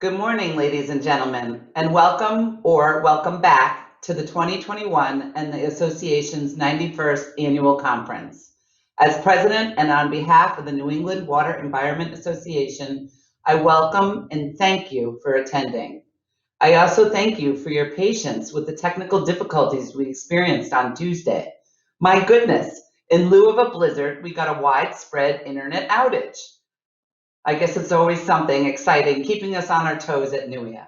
Good morning, ladies and gentlemen, and welcome back to the 2021 and the Association's 91st Annual Conference. As President and on behalf of the New England Water Environment Association, I welcome and thank you for attending. I also thank you for your patience with the technical difficulties we experienced on Tuesday. My goodness, in lieu of a blizzard, we got a widespread internet outage. I guess it's always something exciting keeping us on our toes at NEWEA.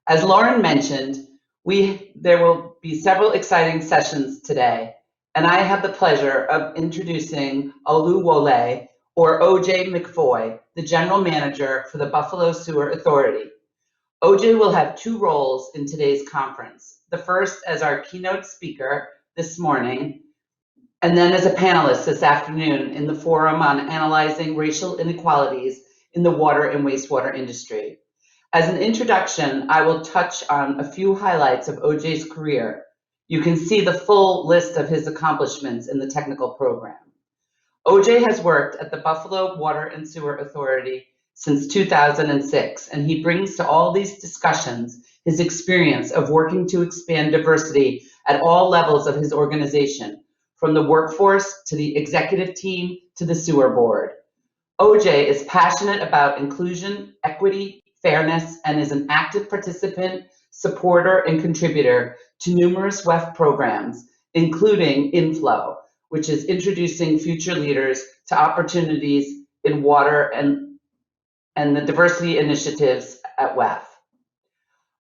As Lauren mentioned, there will be several exciting sessions today, and I have the pleasure of introducing Oluwole A, or OJ McFoy, the General Manager for the Buffalo Sewer Authority. OJ will have two roles in today's conference. The first as our keynote speaker this morning, and then as a panelist this afternoon in the forum on analyzing racial inequalities in the water and wastewater industry. As an introduction, I will touch on a few highlights of OJ's career. You can see the full list of his accomplishments in the technical program. OJ has worked at the Buffalo Water and Sewer Authority since 2006, and he brings to all these discussions his experience of working to expand diversity at all levels of his organization, from the workforce to the executive team to the sewer board. OJ is passionate about inclusion, equity, fairness, and is an active participant, supporter, and contributor to numerous WEF programs, including Inflow, which is introducing future leaders to opportunities in water and the diversity initiatives at WEF.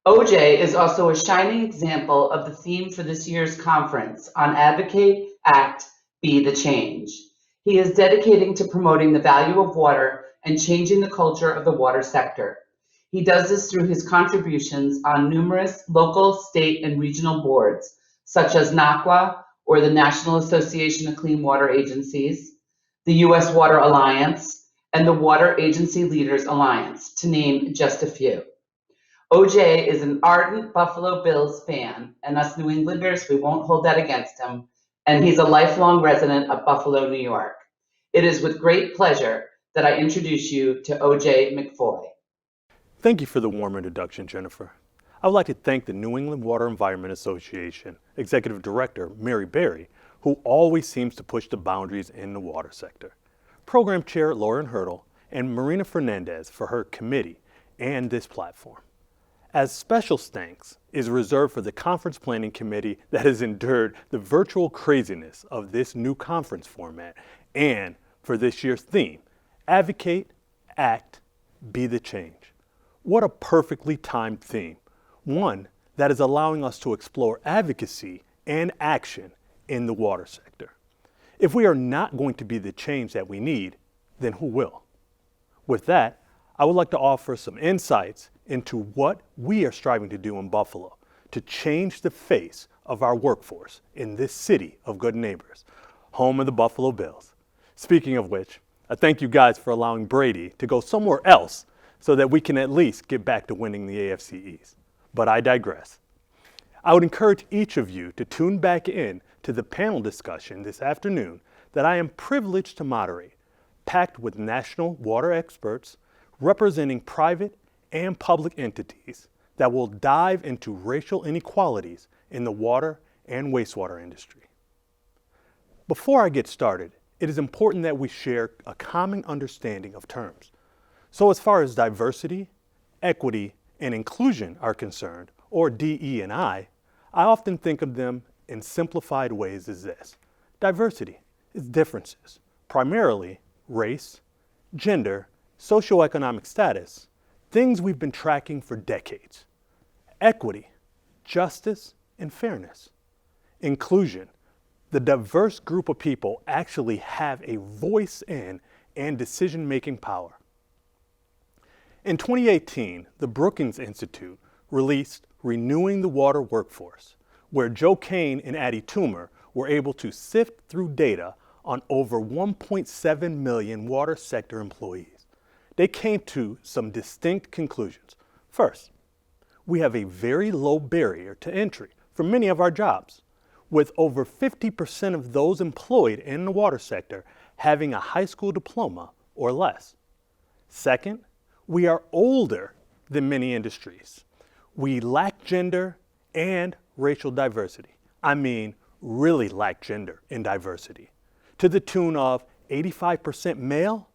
OJ is also a shining example of the theme for this year's conference on Advocate, Act, Be the Change. He is dedicating to promoting the value of water and changing the culture of the water sector. He does this through his contributions on numerous local, state, and regional boards, such as NEWEA, or the National Association of Clean Water Agencies, the U.S. Water Alliance, and the Water Agency Leaders Alliance, to name just a few. OJ is an ardent Buffalo Bills fan, and us New Englanders, we won't hold that against him, and he's a lifelong resident of Buffalo, New York. It is with great pleasure that I introduce you to OJ McFoy. Thank you for the warm introduction, Jennifer. I would like to thank the New England Water Environment Association Executive Director, Mary Berry, who always seems to push the boundaries in the water sector, Program Chair Lauren Hurdle, and Marina Fernandez for her committee and this platform. As special thanks is reserved for the Conference Planning Committee that has endured the virtual craziness of this new conference format, and for this year's theme, Advocate, Act, Be the Change. What a perfectly timed theme, one that is allowing us to explore advocacy and action in the water sector. If we are not going to be the change that we need, then who will? With that, I would like to offer some insights into what we are striving to do in Buffalo to change the face of our workforce in this city of good neighbors, home of the Buffalo Bills. Speaking of which, I thank you guys for allowing Brady to go somewhere else so that we can at least get back to winning the AFC East. But I digress. I would encourage each of you to tune back in to the panel discussion this afternoon that I am privileged to moderate, packed with national water experts representing private and public entities that will dive into racial inequalities in the water and wastewater industry. Before I get started, it is important that we share a common understanding of terms. So as far as diversity, equity, and inclusion are concerned, or DE&I often think of them in simplified ways as this. Diversity is differences, primarily race, gender, socioeconomic status, things we've been tracking for decades. Equity, justice, and fairness. Inclusion, the diverse group of people actually have a voice in and decision-making power. In 2018, the Brookings Institute released Renewing the Water Workforce, where Joe Kane and Addie Toomer were able to sift through data on over 1.7 million water sector employees. They came to some distinct conclusions. First, we have a very low barrier to entry for many of our jobs, with over 50% of those employed in the water sector having a high school diploma or less. Second, we are older than many industries. We lack gender and racial diversity. I mean, really lack gender and diversity, to the tune of 85% male,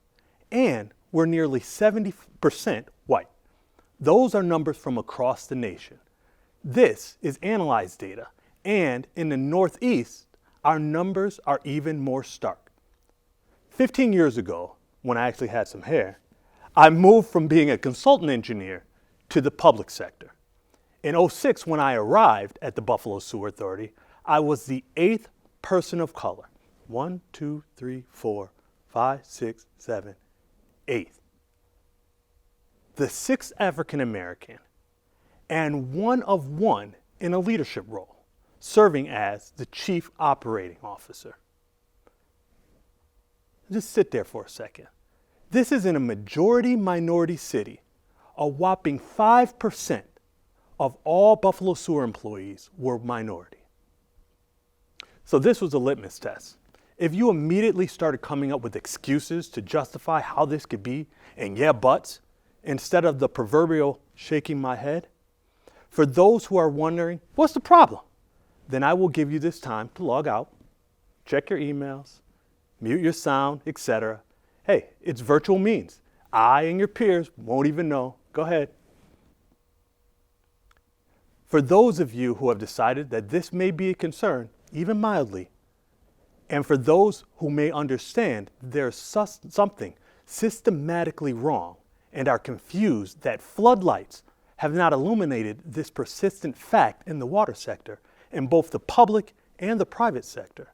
and we're nearly 70% white. Those are numbers from across the nation. This is analyzed data, and in the Northeast, our numbers are even more stark. 15 years ago, when I actually had some hair, I moved from being a consultant engineer to the public sector. In '06, when I arrived at the Buffalo Sewer Authority, I was the 8th person of color. 1, 2, 3, 4, 5, 6, 7, 8th. The 6th African American, and one of one in a leadership role, serving as the Chief Operating Officer. Just sit there for a second. This is in a majority minority city. A whopping 5% of all Buffalo Sewer employees were minority. So this was a litmus test. If you immediately started coming up with excuses to justify how this could be, and yeah, buts, instead of the proverbial shaking my head, for those who are wondering, what's the problem? Then I will give you this time to log out, check your emails, mute your sound, etc. Hey, it's virtual means. I and your peers won't even know. Go ahead. For those of you who have decided that this may be a concern, even mildly, and for those who may understand there's something systematically wrong and are confused that floodlights have not illuminated this persistent fact in the water sector, in both the public and the private sector,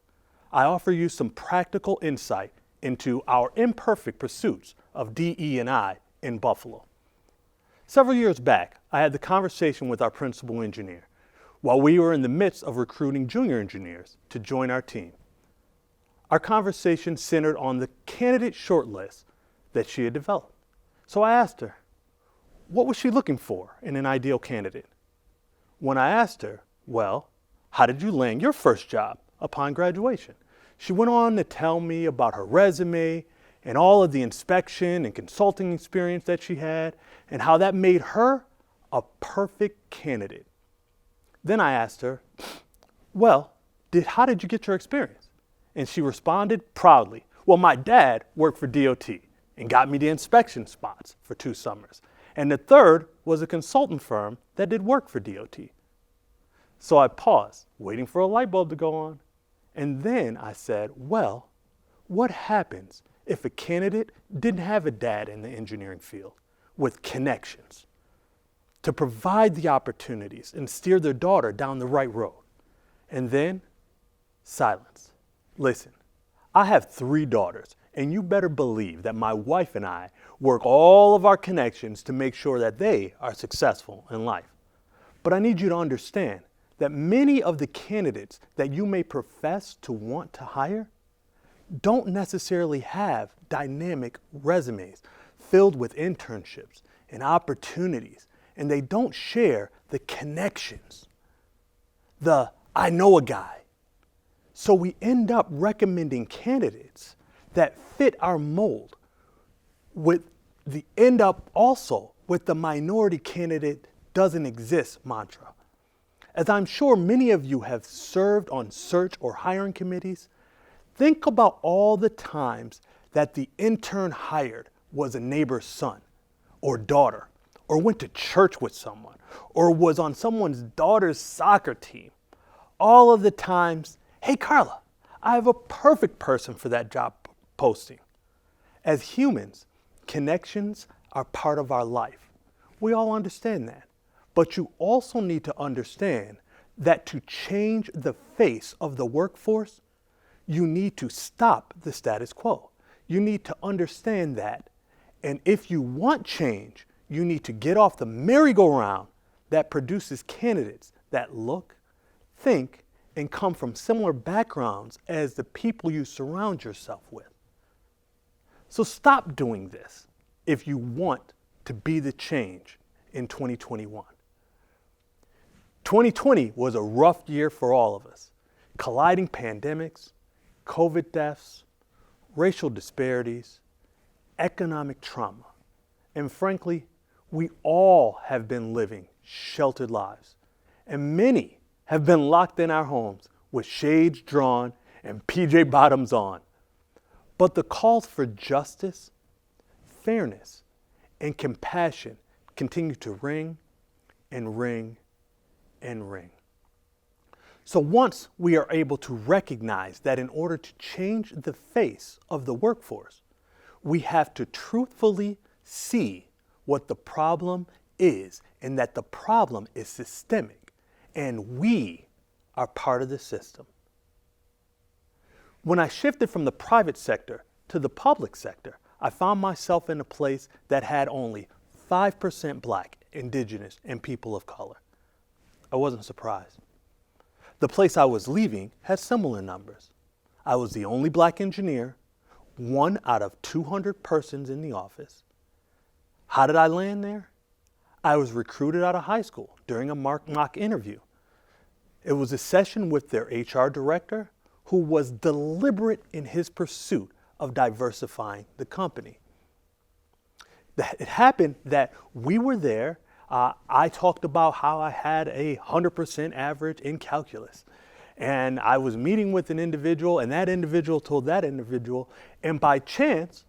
I offer you some practical insight into our imperfect pursuits of DE&I in Buffalo. Several years back, I had the conversation with our principal engineer while we were in the midst of recruiting junior engineers to join our team. Our conversation centered on the candidate shortlist that she had developed. So I asked her, what was she looking for in an ideal candidate? When I asked her, well, how did you land your first job upon graduation? She went on to tell me about her resume and all of the inspection and consulting experience that she had and how that made her a perfect candidate. Then I asked her, well, how did you get your experience? And she responded proudly, well, my dad worked for DOT and got me the inspection spots for 2 summers. And the third was a consultant firm that did work for DOT. So I paused, waiting for a light bulb to go on. And then I said, well, what happens if a candidate didn't have a dad in the engineering field with connections to provide the opportunities and steer their daughter down the right road? And then silence. Listen, I have 3 daughters, and you better believe that my wife and I work all of our connections to make sure that they are successful in life. But I need you to understand that many of the candidates that you may profess to want to hire don't necessarily have dynamic resumes filled with internships and opportunities, and they don't share the connections, the I know a guy. So we end up recommending candidates that fit our mold, end up also with the minority candidate doesn't exist mantra. As I'm sure many of you have served on search or hiring committees, think about all the times that the intern hired was a neighbor's son or daughter, or went to church with someone, or was on someone's daughter's soccer team. All of the times, hey Carla, I have a perfect person for that job posting. As humans, connections are part of our life. We all understand that. But you also need to understand that to change the face of the workforce, you need to stop the status quo. You need to understand that. And if you want change, you need to get off the merry-go-round that produces candidates that look, think, and come from similar backgrounds as the people you surround yourself with. So stop doing this if you want to be the change in 2021. 2020 was a rough year for all of us. Colliding pandemics, COVID deaths, racial disparities, economic trauma, and frankly, We all have been living sheltered lives, and many have been locked in our homes with shades drawn and PJ bottoms on. But the calls for justice, fairness, and compassion continue to ring and ring and ring. So once we are able to recognize that in order to change the face of the workforce, we have to truthfully see what the problem is and that the problem is systemic and we are part of the system. When I shifted from the private sector to the public sector, I found myself in a place that had only 5% Black, Indigenous, and people of color. I wasn't surprised. The place I was leaving had similar numbers. I was the only Black engineer, 1 out of 200 persons in the office. How did I land there? I was recruited out of high school during a mock interview. It was a session with their HR director, who was deliberate in his pursuit of diversifying the company. It happened that we were there. I talked about how I had a 100% average in calculus. And I was meeting with an individual, and that individual told that individual, and by chance,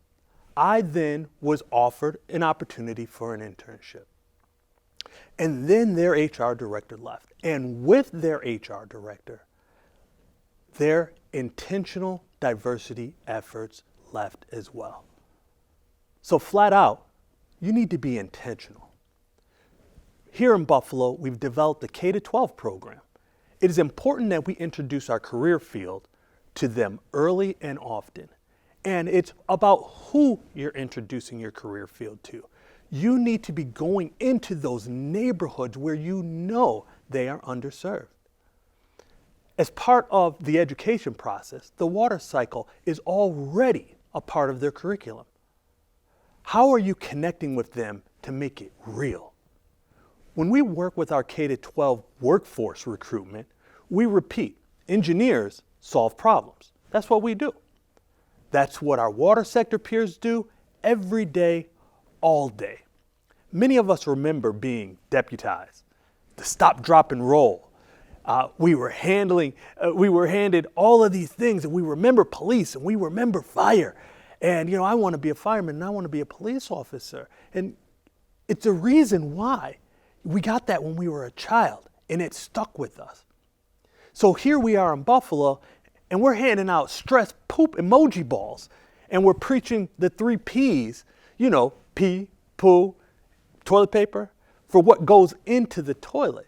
I then was offered an opportunity for an internship. And then their HR director left. And with their HR director, their intentional diversity efforts left as well. So flat out, you need to be intentional. Here in Buffalo, we've developed a K-12 program. It is important that we introduce our career field to them early and often. And it's about who you're introducing your career field to. You need to be going into those neighborhoods where you know they are underserved. As part of the education process, the water cycle is already a part of their curriculum. How are you connecting with them to make it real? When we work with our K-12 workforce recruitment, we repeat, engineers solve problems. That's what we do. That's what our water sector peers do every day, all day. Many of us remember being deputized, the stop, drop, and roll. We were handed all of these things, and we remember police, and we remember fire. And, I want to be a fireman, and I want to be a police officer. And it's a reason why we got that when we were a child, and it stuck with us. So here we are in Buffalo, and we're handing out stress poop emoji balls, and we're preaching the 3 P's, pee, poo, toilet paper, for what goes into the toilet.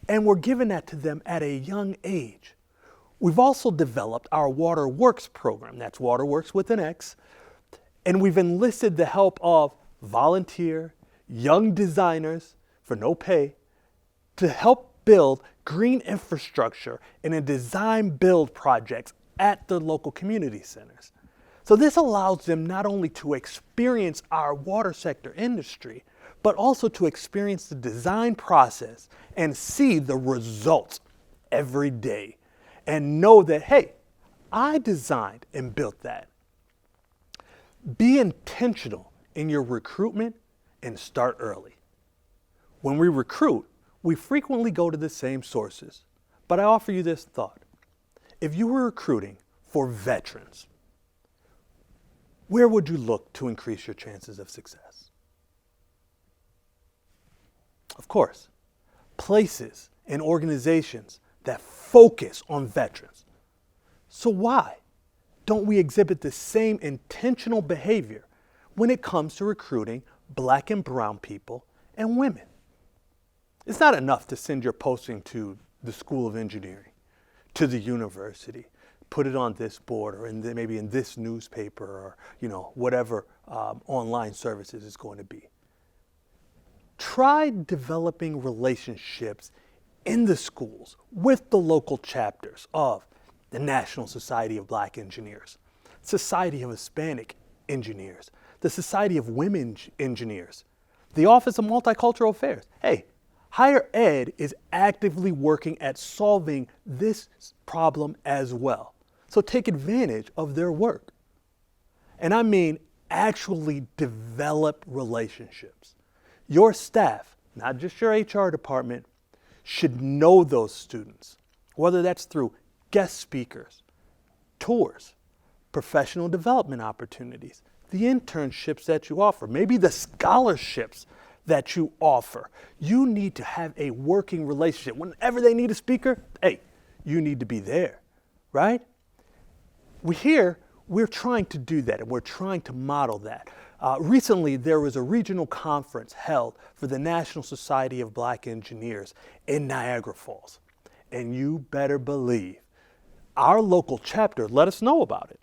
And we're giving that to them at a young age. We've also developed our Water Works program. That's Water Works with an X. And we've enlisted the help of volunteer, young designers for no pay to help build green infrastructure and design build projects at the local community centers. So this allows them not only to experience our water sector industry, but also to experience the design process and see the results every day and know that, hey, I designed and built that. Be intentional in your recruitment and start early. When we recruit, we frequently go to the same sources, but I offer you this thought. If you were recruiting for veterans, where would you look to increase your chances of success? Of course, places and organizations that focus on veterans. So why don't we exhibit the same intentional behavior when it comes to recruiting Black and brown people and women? It's not enough to send your posting to the School of Engineering, to the university, put it on this board or maybe in this newspaper or whatever online services is going to be. Try developing relationships in the schools with the local chapters of the National Society of Black Engineers, Society of Hispanic Engineers, the Society of Women Engineers, the Office of Multicultural Affairs. Hey, higher ed is actively working at solving this problem as well. So take advantage of their work. And I mean actually develop relationships. Your staff, not just your HR department, should know those students, whether that's through guest speakers, tours, professional development opportunities, the internships that you offer, maybe the scholarships that you offer. You need to have a working relationship. Whenever they need a speaker, hey, you need to be there, right? We're trying to do that, and we're trying to model that. Recently, there was a regional conference held for the National Society of Black Engineers in Niagara Falls. And you better believe our local chapter let us know about it.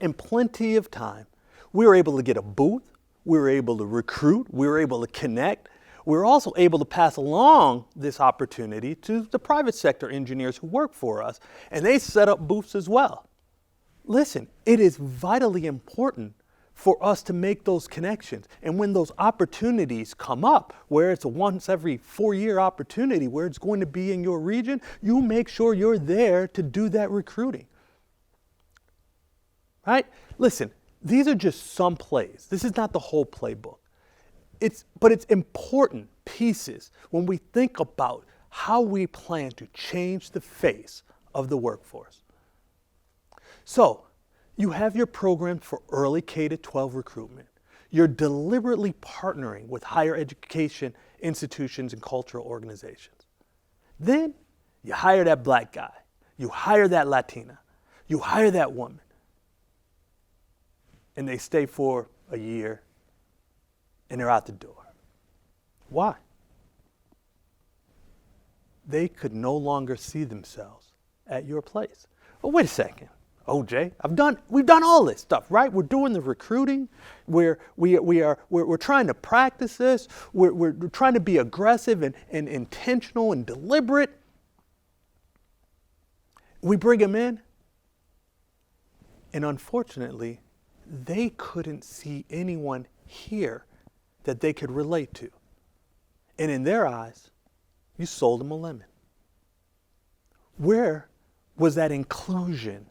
In plenty of time, we were able to get a booth, we were able to recruit, we were able to connect. We were also able to pass along this opportunity to the private sector engineers who work for us, and they set up booths as well. Listen, it is vitally important for us to make those connections. And when those opportunities come up, where it's a once every 4-year opportunity, where it's going to be in your region, you make sure you're there to do that recruiting. Right? Listen, these are just some plays. This is not the whole playbook. But it's important pieces when we think about how we plan to change the face of the workforce. So, you have your program for early K-12 recruitment. You're deliberately partnering with higher education institutions and cultural organizations. Then, you hire that black guy. You hire that Latina. You hire that woman. And they stay for a year, and they're out the door. Why? They could no longer see themselves at your place. Oh, wait a second. OJ, we've done all this stuff, right? We're doing the recruiting. We're trying to practice this. We're trying to be aggressive and intentional and deliberate. We bring them in, and unfortunately, they couldn't see anyone here that they could relate to. And in their eyes, you sold them a lemon. Where was that inclusion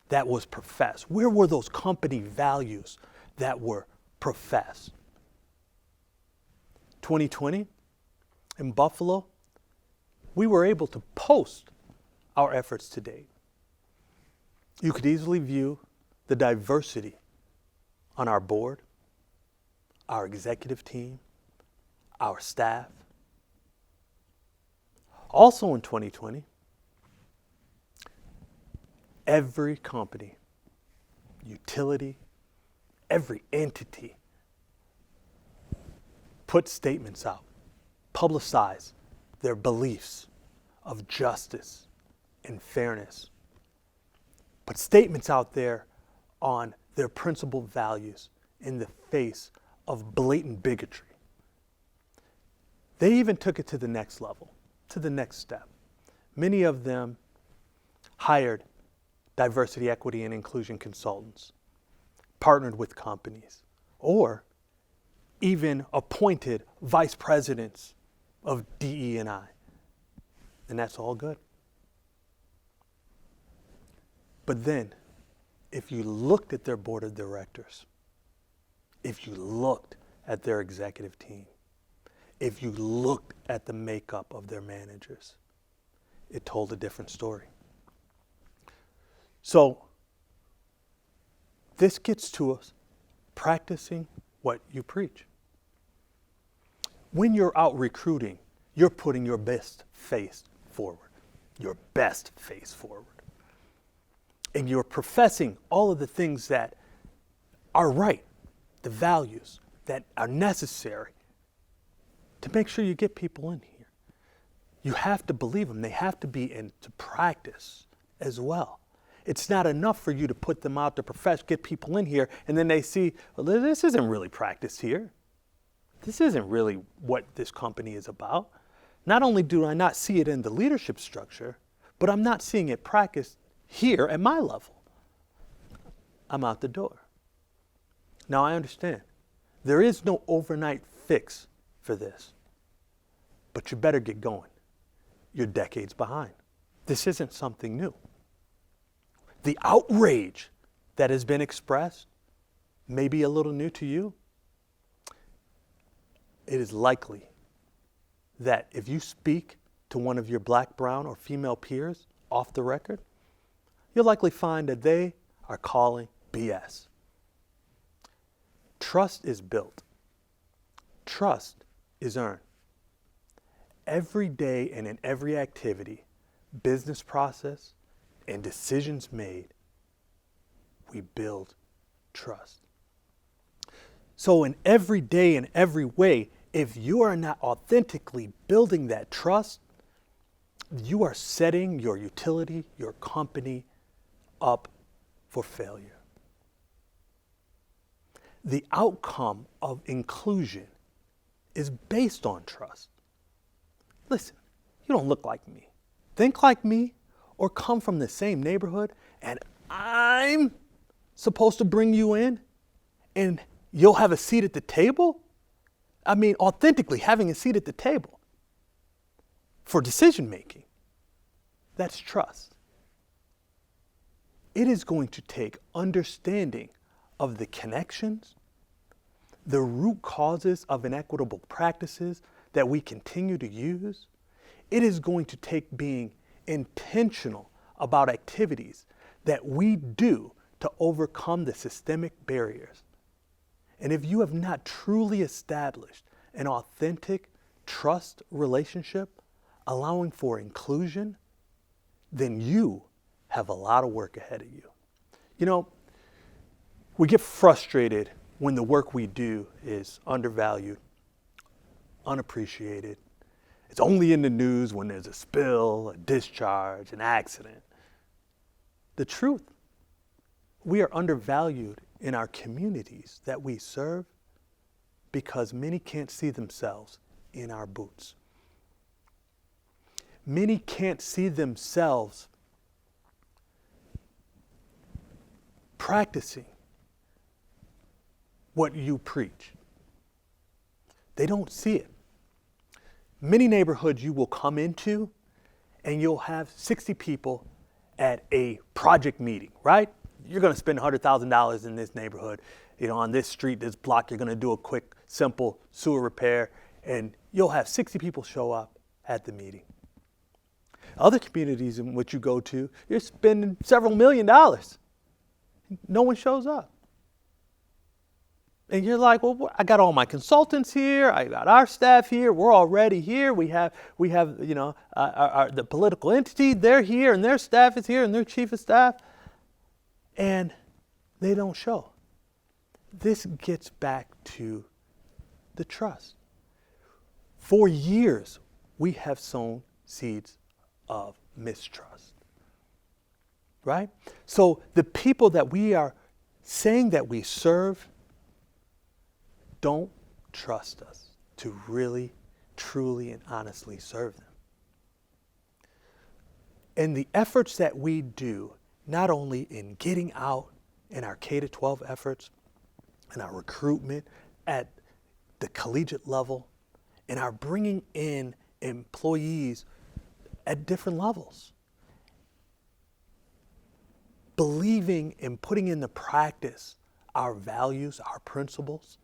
that was professed? Where were those company values that were professed? 2020 in Buffalo, we were able to post our efforts to date. You could easily view the diversity on our board, our executive team, our staff. Also in 2020, every company, utility, every entity put statements out, publicize their beliefs of justice and fairness, put statements out there on their principled values in the face of blatant bigotry. They even took it to the next level, to the next step. Many of them hired diversity, equity, and inclusion consultants, partnered with companies, or even appointed vice presidents of DE&I. And that's all good. But then, if you looked at their board of directors, if you looked at their executive team, if you looked at the makeup of their managers, it told a different story. So, this gets to us practicing what you preach. When you're out recruiting, you're putting your best face forward. Your best face forward. And you're professing all of the things that are right, the values that are necessary to make sure you get people in here. You have to believe them. They have to be into practice as well. It's not enough for you to put them out to profess, get people in here, and then they see, well, this isn't really practice here. This isn't really what this company is about. Not only do I not see it in the leadership structure, but I'm not seeing it practiced here at my level. I'm out the door. Now I understand. There is no overnight fix for this. But you better get going. You're decades behind. This isn't something new. The outrage that has been expressed may be a little new to you. it is likely that if you speak to one of your black, brown, or female peers off the record, you'll likely find that they are calling BS. Trust is built. Trust is earned. Every day and in every activity, business process, and decisions made, we build trust. So in every day and every way, if you are not authentically building that trust, you are setting your utility, your company up for failure. The outcome of inclusion is based on trust. Listen, you don't look like me, think like me, or come from the same neighborhood, and I'm supposed to bring you in and you'll have a seat at the table? I mean, authentically having a seat at the table for decision making. That's trust. It is going to take understanding of the connections, the root causes of inequitable practices that we continue to use. It is going to take being intentional about activities that we do to overcome the systemic barriers. And if you have not truly established an authentic trust relationship, allowing for inclusion, then you have a lot of work ahead of you. You know, we get frustrated when the work we do is undervalued, unappreciated. It's only in the news when there's a spill, a discharge, an accident. The truth, we are undervalued in our communities that we serve because many can't see themselves in our boots. Many can't see themselves practicing what you preach. They don't see it. Many neighborhoods you will come into and you'll have 60 people at a project meeting, right? You're going to spend $100,000 in this neighborhood, on this street, this block, you're going to do a quick, simple sewer repair, and you'll have 60 people show up at the meeting. Other communities in which you go to, you're spending several $1 million. No one shows up. And you're like, well, I got all my consultants here. I got our staff here. We're already here. We have the political entity. They're here, and their staff is here, and their chief of staff, and they don't show. This gets back to the trust. For years, we have sown seeds of mistrust, right? So the people that we are saying that we serve don't trust us to really, truly, and honestly serve them. And the efforts that we do, not only in getting out in our K-12 efforts, in our recruitment at the collegiate level, and our bringing in employees at different levels, believing and putting into practice our values, our principles,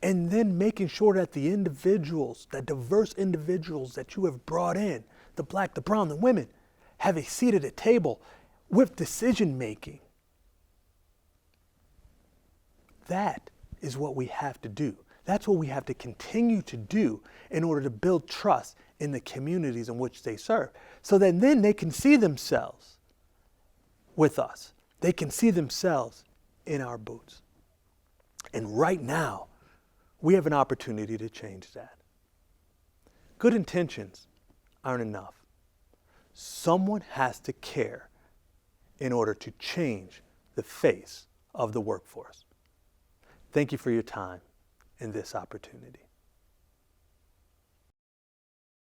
and then making sure that the individuals, the diverse individuals that you have brought in, the black, the brown, the women, have a seat at a table with decision making. That is what we have to do. That's what we have to continue to do in order to build trust in the communities in which they serve. So that then they can see themselves with us. They can see themselves in our boots. And right now, we have an opportunity to change that. Good intentions aren't enough. Someone has to care in order to change the face of the workforce. Thank you for your time and this opportunity.